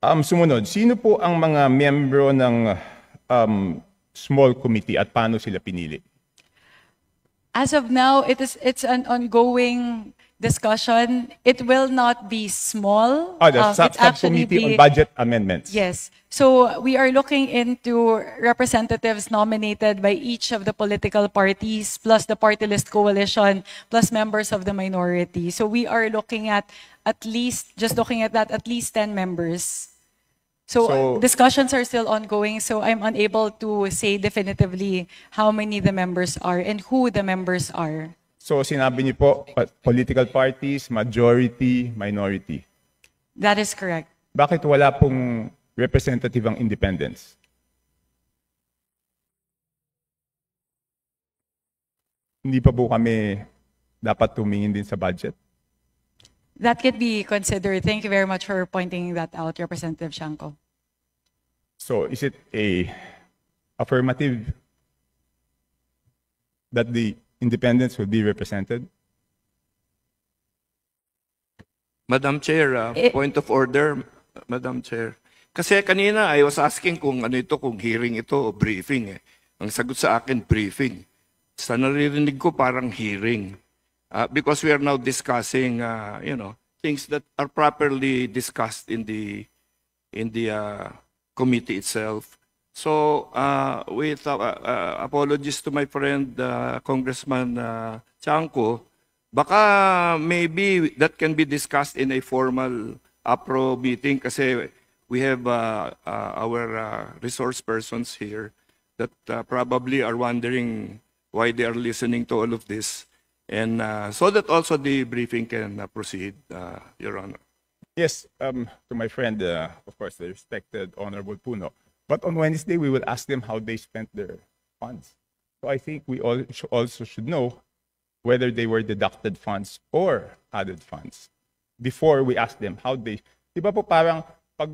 Sumunod, sino po ang mga miyembro ng small committee at paano sila pinili? As of now, it's an ongoing discussion. It will not be small. The It's actually subcommittee on be budget amendments. yes. So we are looking into representatives nominated by each of the political parties, plus the party list coalition, plus members of the minority. So we are looking at least, just looking at that, at least 10 members. So discussions are still ongoing, so I'm unable to say definitively how many the members are and who the members are. So sinabi niyo po, political parties, majority, minority. That is correct. Bakit wala pong representative ang independents? Hindi pa po kami dapat tumingin din sa budget? That could be considered. Thank you very much for pointing that out, Representative Shanko. So is it a affirmative that the independents will be represented? Madam Chair, point of order, Madam Chair. Kasi kanina I was asking kung ano ito, kung hearing ito o briefing. Ang sagot sa akin, briefing. Sa naririnig ko parang hearing. Because we are now discussing, things that are properly discussed in the committee itself. So, with apologies to my friend Congressman Chanco, baka maybe that can be discussed in a formal APRO meeting kasi we have our resource persons here that probably are wondering why they are listening to all of this. And so that also the briefing can proceed, Your Honor. Yes, to my friend, of course, the respected Honorable Puno. But on Wednesday, we will ask them how they spent their funds. So I think we also should know whether they were deducted funds or added funds before we ask them how they... Di ba po parang pag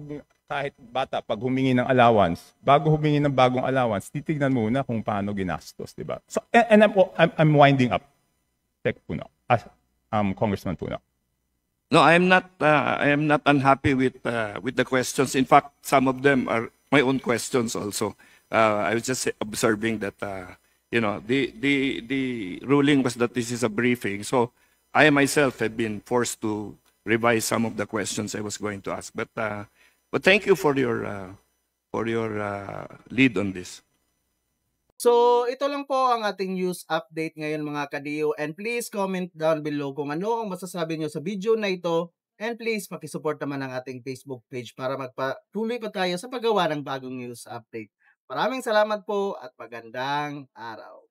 kahit bata, pag humingi ng allowance, bago humingi ng bagong allowance, titignan muna kung paano ginastos, di ba? So, and I'm winding up. Tech Puno, Congressman Puno. No, I am not unhappy with the questions. In fact, some of them are my own questions also. I was just observing that the ruling was that this is a briefing. So I myself have been forced to revise some of the questions I was going to ask. But thank you for your lead on this. So, ito lang po ang ating news update ngayon mga ka-DO, and please comment down below kung ano ang masasabi nyo sa video na ito, and please pakisupport naman ang ating Facebook page para magpatuloy pa tayo sa paggawa ng bagong news update. Maraming salamat po at magandang araw.